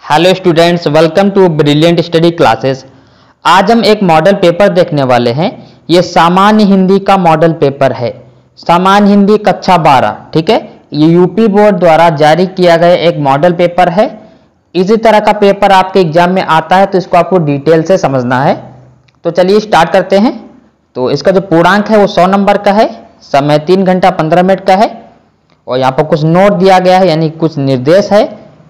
Hello students, welcome to brilliant study classes. आज हम एक मॉडल पेपर देखने वाले हैं। ये सामान्य हिंदी का मॉडल पेपर है। सामान्य हिंदी कक्षा 12, ठीक है। ये यूपी बोर्ड द्वारा जारी किया गया एक मॉडल पेपर है। इसी तरह का पेपर आपके एग्जाम में आता है, तो इसको आपको डिटेल से समझना है। तो चलिए स्टार्ट करते हैं। तो इसका जो पूर्णांक है वो 100 नंबर का है। समय 3 घंटा 15 मिनट का है। और यहाँ पर कुछ नोट दिया गया है, यानी कुछ निर्देश है।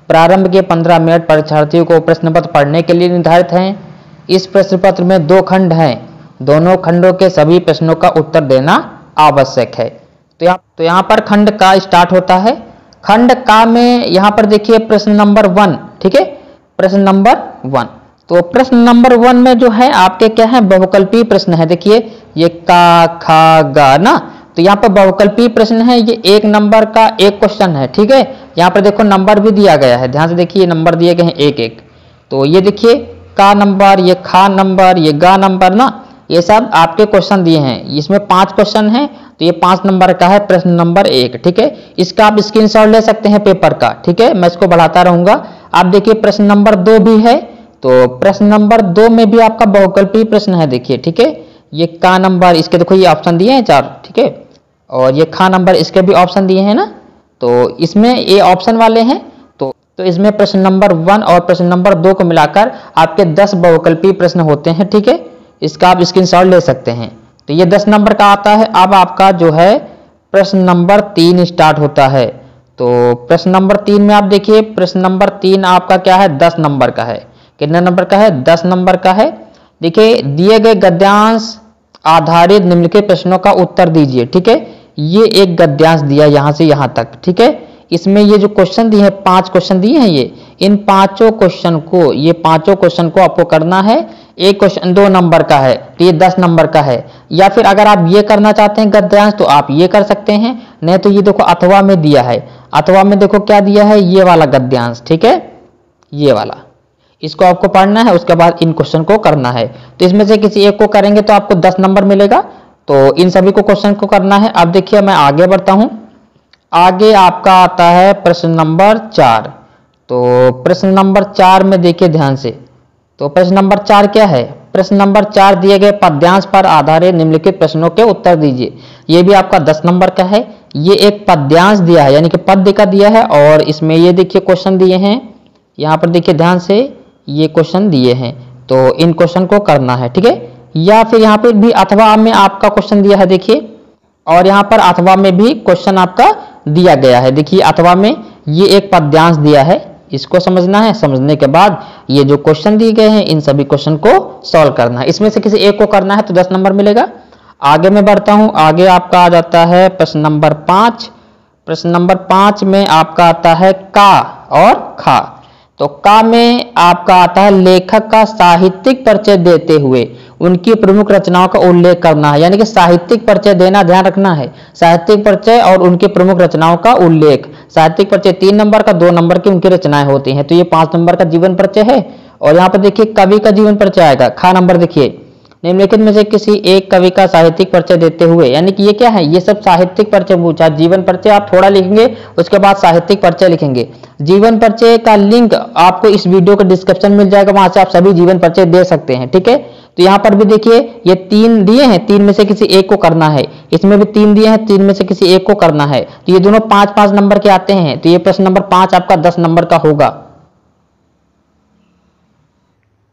प्रारंभ के 15 मिनट परीक्षार्थियों को प्रश्न पत्र पढ़ने के लिए निर्धारित हैं। इस प्रश्न पत्र में 2 खंड हैं। दोनों खंडों के सभी प्रश्नों का उत्तर देना आवश्यक है। तो यहाँ पर खंड का स्टार्ट होता है। खंड का में यहाँ पर देखिए प्रश्न नंबर 1, ठीक है। प्रश्न नंबर 1, तो प्रश्न नंबर 1 में जो है आपके क्या है, बहुकल्पीय प्रश्न है। देखिए ये का खा गा ना, तो यहाँ पर बहुकल्पीय प्रश्न है। ये 1 नंबर का एक क्वेश्चन है, ठीक है। यहाँ पर देखो नंबर भी दिया गया है, ध्यान से देखिए नंबर दिए गए हैं 1-1। तो ये देखिए का नंबर, ये खा नंबर, ये गा नंबर ना, ये सब आपके क्वेश्चन दिए हैं। इसमें 5 क्वेश्चन हैं, तो ये 5 नंबर का है प्रश्न नंबर 1, ठीक है। इसका आप स्क्रीनशॉट ले सकते हैं पेपर का, ठीक है। मैं इसको बढ़ाता रहूंगा। आप देखिए प्रश्न नंबर 2 भी है। तो प्रश्न नंबर 2 में भी आपका बहुकल्पीय प्रश्न है, देखिए, ठीक है। ये का नंबर, इसके देखो ये ऑप्शन दिए हैं 4, ठीक है। और ये खा नंबर, इसके भी ऑप्शन दिए हैं ना। तो इसमें ये ऑप्शन वाले हैं। तो इसमें प्रश्न नंबर 1 और प्रश्न नंबर 2 को मिलाकर आपके 10 बहुकल्पीय प्रश्न होते हैं, ठीक है। इसका आप स्क्रीनशॉट ले सकते हैं। तो ये 10 नंबर का आता है। अब आपका जो है प्रश्न नंबर 3 स्टार्ट होता है। तो प्रश्न नंबर 3 में आप देखिए, प्रश्न नंबर 3 आपका क्या है, 10 नंबर का है। कितने नंबर का है, 10 नंबर का है। देखिए दिए गए गद्यांश आधारित निम्नलिखित प्रश्नों का उत्तर दीजिए, ठीक है। ये एक गद्यांश दिया यहां से यहां तक, ठीक है। इसमें ये जो क्वेश्चन दिए हैं, 5 क्वेश्चन दिए हैं। ये इन पांचों क्वेश्चन को आपको करना है। एक क्वेश्चन 2 नंबर का है, तो ये 10 नंबर का है। या फिर अगर आप ये करना चाहते हैं गद्यांश, तो आप ये कर सकते हैं। नहीं तो ये देखो अथवा में दिया है। अथवा में देखो क्या दिया है, ये वाला गद्यांश, ठीक है, ये वाला। इसको आपको पढ़ना है, उसके बाद इन क्वेश्चन को करना है। तो इसमें से किसी एक को करेंगे तो आपको 10 नंबर मिलेगा। तो इन सभी को क्वेश्चन को करना है। अब देखिए मैं आगे बढ़ता हूं। आगे आपका आता है प्रश्न नंबर 4। तो प्रश्न नंबर 4 में देखिए ध्यान से। तो प्रश्न नंबर 4 क्या है, प्रश्न नंबर 4 दिए गए पद्यांश पर आधारित निम्नलिखित प्रश्नों के उत्तर दीजिए। ये भी आपका 10 नंबर का है। ये एक पद्यांश दिया है, यानी कि पद्य का दिया है। और इसमें ये देखिए क्वेश्चन दिए हैं, यहाँ पर देखिए ध्यान से, ये क्वेश्चन दिए हैं। तो इन क्वेश्चन को करना है, ठीक है। या फिर यहाँ पे भी अथवा में आपका क्वेश्चन दिया है, देखिए। और यहाँ पर अथवा में भी क्वेश्चन आपका दिया गया है। देखिए अथवा में ये एक पद्यांश दिया है, इसको समझना है। समझने के बाद ये जो क्वेश्चन दिए गए हैं, इन सभी क्वेश्चन को सॉल्व करना है। इसमें से किसी एक को करना है तो 10 नंबर मिलेगा। आगे मैं बढ़ता हूं। आगे आपका आ जाता है प्रश्न नंबर 5। प्रश्न नंबर 5 में आपका आता है का और खा। तो का में आपका आता है लेखक का साहित्यिक परिचय देते हुए उनकी प्रमुख रचनाओं का उल्लेख करना है। यानी कि साहित्यिक परिचय देना, ध्यान रखना है। साहित्यिक परिचय और उनकी प्रमुख रचनाओं का उल्लेख। साहित्यिक परिचय 3 नंबर का, 2 नंबर की उनकी रचनाएं होती हैं। तो ये 5 नंबर का जीवन परिचय है। और यहाँ पर देखिए कवि का जीवन परिचय आएगा। खा नंबर देखिए, निम्नलिखित में से किसी एक कवि का साहित्यिक परिचय देते हुए, यानी कि ये क्या है, ये सब साहित्यिक परिचय पूछा। जीवन परिचय आप थोड़ा लिखेंगे, उसके बाद साहित्यिक परिचय लिखेंगे। जीवन परिचय का लिंक आपको इस वीडियो के डिस्क्रिप्शन मिल जाएगा, वहां से आप सभी जीवन परिचय दे सकते हैं, ठीक है। तो यहाँ पर भी देखिए ये 3 दिए हैं, 3 में से किसी एक को करना है। इसमें भी 3 दिए हैं, 3 में से किसी एक को करना है। तो ये दोनों 5-5 नंबर के आते हैं। तो ये प्रश्न नंबर 5 आपका 10 नंबर का होगा।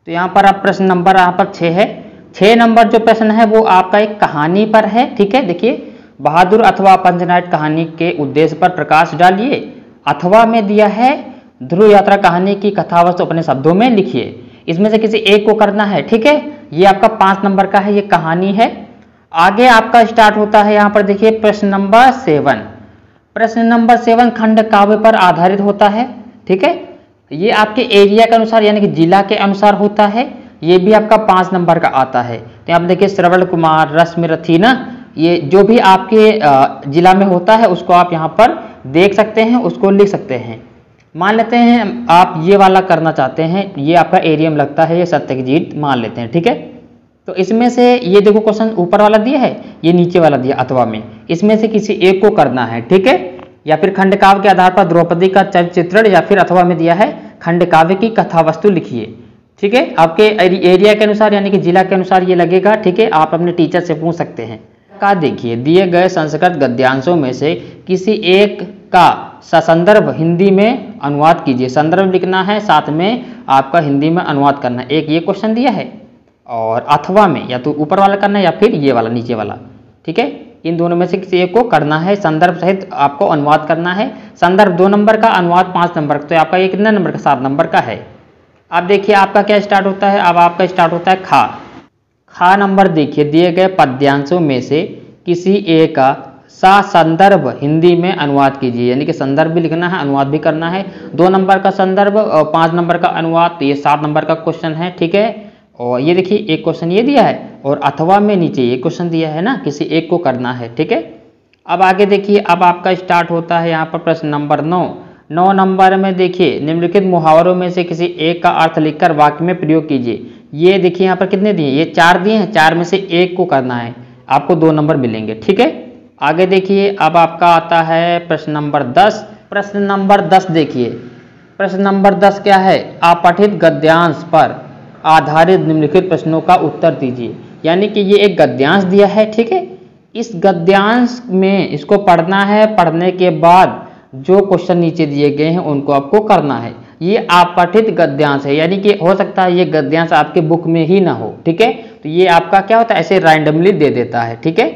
तो यहाँ पर आप प्रश्न नंबर यहाँ पर 6 है। 6 नंबर जो प्रश्न है वो आपका एक कहानी पर है, ठीक है। देखिए बहादुर अथवा पंचनाट कहानी के उद्देश्य पर प्रकाश डालिए। अथवा में दिया है ध्रुव यात्रा कहानी की कथावस्तु अपने शब्दों में लिखिए। इसमें से किसी एक को करना है, ठीक है। ये आपका 5 नंबर का है, ये कहानी है। आगे आपका स्टार्ट होता है, यहाँ पर देखिए प्रश्न नंबर 7। प्रश्न नंबर 7 खंड काव्य पर आधारित होता है, ठीक है। ये आपके एरिया के अनुसार, यानी कि जिला के अनुसार होता है। ये भी आपका 5 नंबर का आता है। तो यहाँ पर देखिए श्रवण कुमार, रश्मिरथी ना, ये जो भी आपके जिला में होता है उसको आप यहाँ पर देख सकते हैं, उसको लिख सकते हैं। मान लेते हैं आप ये वाला करना चाहते हैं, ये आपका एरिया में लगता है, ये सत्यजीत मान लेते हैं, ठीक है। तो इसमें से ये देखो क्वेश्चन ऊपर वाला दिया है, ये नीचे वाला दिया अथवा में। इसमें से किसी एक को करना है, ठीक है। या फिर खंड काव्य के आधार पर द्रौपदी का चरित्र, या फिर अथवा में दिया है खंड काव्य की कथा वस्तु लिखिए। ठीक है, आपके एरिया के अनुसार यानी कि जिला के अनुसार ये लगेगा। ठीक है, आप अपने टीचर से पूछ सकते हैं। का देखिए, दिए गए संस्कृत गद्यांशों में से किसी एक का ससंदर्भ हिंदी में अनुवाद कीजिए। संदर्भ लिखना है, साथ में आपका हिंदी में अनुवाद करना है। एक ये क्वेश्चन दिया है और अथवा में या तो ऊपर वाला करना है या फिर ये वाला नीचे वाला। ठीक है, इन दोनों में से किसी एक को करना है, संदर्भ सहित आपको अनुवाद करना है। संदर्भ 2 नंबर का, अनुवाद 5 नंबर का। तो आपका ये कितने नंबर का? 7 नंबर का है। अब देखिए आपका क्या स्टार्ट होता है, अब आपका स्टार्ट होता है खा नंबर। देखिए दिए गए पद्यांशों में से किसी एक का संदर्भ हिंदी में अनुवाद कीजिए, यानी कि संदर्भ भी लिखना है, अनुवाद भी करना है। 2 नंबर का संदर्भ और 5 नंबर का अनुवाद, तो ये 7 नंबर का क्वेश्चन है। ठीक है, और ये देखिए एक क्वेश्चन ये दिया है और अथवा में नीचे ये क्वेश्चन दिया है ना, किसी एक को करना है। ठीक है, अब आगे देखिए, अब आपका स्टार्ट होता है यहाँ पर प्रश्न नंबर 9 नंबर में देखिए, निम्नलिखित मुहावरों में से किसी एक का अर्थ लिखकर वाक्य में प्रयोग कीजिए। ये देखिए यहाँ पर कितने दिए, ये 4 दिए हैं, 4 में से एक को करना है, आपको 2 नंबर मिलेंगे। ठीक है, आगे देखिए, अब आपका आता है प्रश्न नंबर 10। प्रश्न नंबर 10 देखिए, प्रश्न नंबर 10 क्या है? अपठित गद्यांश पर आधारित निम्नलिखित प्रश्नों का उत्तर दीजिए। यानी कि ये एक गद्यांश दिया है। ठीक है, इस गद्यांश में इसको पढ़ना है, पढ़ने के बाद जो क्वेश्चन नीचे दिए गए हैं उनको आपको करना है। ये अपठित गद्यांश है, यानी कि हो सकता है ये गद्यांश आपके बुक में ही ना हो। ठीक है, तो ये आपका क्या होता है, ऐसे रैंडमली दे देता है। ठीक है,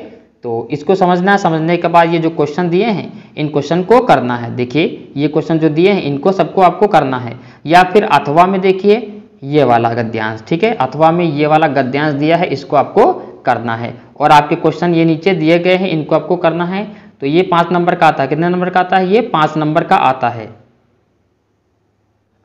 तो इसको समझना है, समझने के बाद ये जो क्वेश्चन दिए हैं इन क्वेश्चन को करना है। देखिए ये क्वेश्चन जो दिए हैं इनको सबको आपको करना है, या फिर अथवा में देखिए ये वाला गद्यांश। ठीक है, अथवा में ये वाला गद्यांश दिया है, इसको आपको करना है। और आपके क्वेश्चन ये नीचे दिए गए हैं, इनको आपको करना है। तो ये 5 नंबर का आता है। कितने नंबर का आता है? ये 5 नंबर का आता है।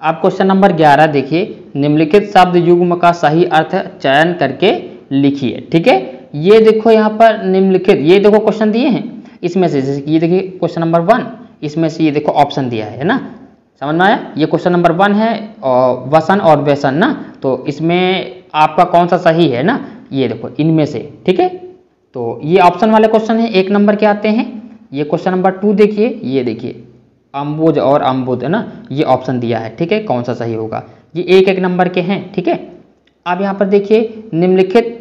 अब क्वेश्चन नंबर 11 देखिए, निम्नलिखित शब्द युग्म का सही अर्थ चयन करके लिखिए। ठीक है, ये देखो यहाँ पर निम्नलिखित, ये देखो क्वेश्चन दिए हैं, इसमें से जैसे ये देखिए क्वेश्चन नंबर 1, इसमें से ये देखो ऑप्शन दिया है ना, समझ में आया? ये क्वेश्चन नंबर 1 है और वसन और व्यसन ना, तो इसमें आपका कौन सा सही है ना, ये देखो इनमें से। ठीक है, तो ये ऑप्शन वाले क्वेश्चन है, 1 नंबर के आते हैं। ये क्वेश्चन नंबर 2 देखिए, ये देखिए अम्बुज और अम्बुद है ना, ये ऑप्शन दिया है। ठीक है, कौन सा सही होगा, ये 1-1 नंबर के हैं। ठीक है, अब यहाँ पर देखिए, निम्नलिखित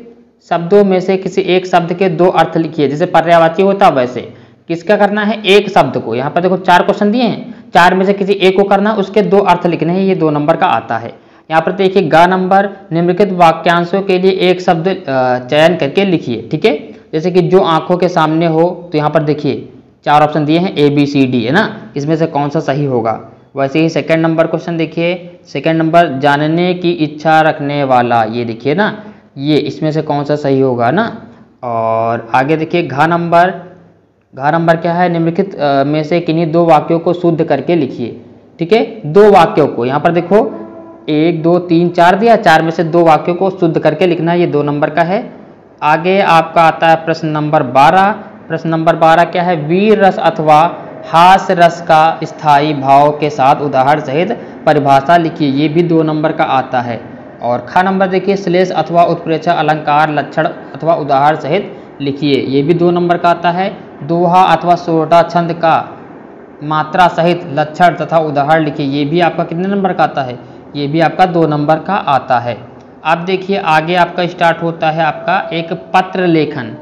शब्दों में से किसी एक शब्द के 2 अर्थ लिखिए। जैसे पर्यायवाची होता है वैसे किसका करना है, एक शब्द को। यहाँ पर देखो 4 क्वेश्चन दिए हैं, 4 में से किसी एक को करना है, उसके 2 अर्थ लिखने हैं, ये 2 नंबर का आता है। यहाँ पर देखिए ग नंबर, निम्नलिखित वाक्यांशों के लिए एक शब्द चयन करके लिखिए। ठीक है, जैसे कि जो आंखों के सामने हो, तो यहाँ पर देखिए 4 ऑप्शन दिए हैं ABCD है ना, इसमें से कौन सा सही होगा। वैसे ही 2nd नंबर क्वेश्चन देखिए, 2nd नंबर जानने की इच्छा रखने वाला, ये देखिए ना, ये इसमें से कौन सा सही होगा ना। और आगे देखिए घ नंबर क्या है, निम्नलिखित में से किन्हीं 2 वाक्यों को शुद्ध करके लिखिए। ठीक है, 2 वाक्यों को, यहाँ पर देखो 1 2 3 4 दिया, 4 में से 2 वाक्यों को शुद्ध करके लिखना, ये 2 नंबर का है। आगे आपका आता है प्रश्न नंबर 12। प्रश्न नंबर 12 क्या है, वीर रस अथवा हास रस का स्थायी भाव के साथ उदाहरण सहित परिभाषा लिखिए, ये भी 2 नंबर का आता है। और ख नंबर देखिए, श्लेष अथवा उत्प्रेक्षा अलंकार लक्षण अथवा उदाहरण सहित लिखिए, ये भी 2 नंबर का आता है। दोहा अथवा सोरठा छंद का मात्रा सहित लक्षण तथा उदाहरण लिखिए, ये भी आपका कितने नंबर का आता है, ये भी आपका 2 नंबर का आता है। अब देखिए आगे आपका स्टार्ट होता है आपका एक पत्र लेखन।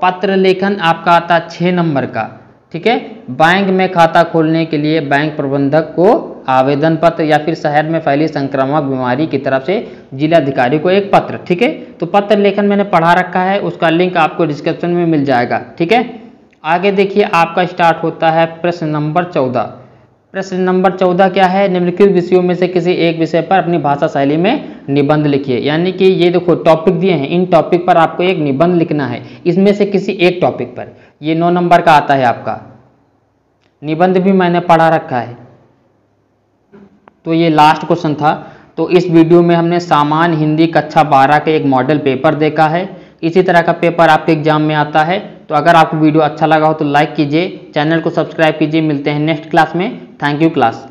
पत्र लेखन आपका आता है 6 नंबर का। ठीक है, बैंक में खाता खोलने के लिए बैंक प्रबंधक को आवेदन पत्र या फिर शहर में फैली संक्रामक बीमारी की तरफ से जिलाधिकारी को एक पत्र। ठीक है, तो पत्र लेखन मैंने पढ़ा रखा है, उसका लिंक आपको डिस्क्रिप्शन में मिल जाएगा। ठीक है, आगे देखिए आपका स्टार्ट होता है प्रश्न नंबर 14। प्रश्न नंबर 14 क्या है, निम्नलिखित विषयों में से किसी एक विषय पर अपनी भाषा शैली में निबंध लिखिए। यानी कि ये देखो टॉपिक दिए हैं, इन टॉपिक पर आपको एक निबंध लिखना है, इसमें से किसी एक टॉपिक पर। ये 9 नंबर का आता है आपका, निबंध भी मैंने पढ़ा रखा है। तो ये लास्ट क्वेश्चन था। तो इस वीडियो में हमने सामान्य हिंदी कक्षा 12 का एक मॉडल पेपर देखा है। इसी तरह का पेपर आपके एग्जाम में आता है। तो अगर आपको वीडियो अच्छा लगा हो तो लाइक कीजिए, चैनल को सब्सक्राइब कीजिए। मिलते हैं नेक्स्ट क्लास में। Thank you class.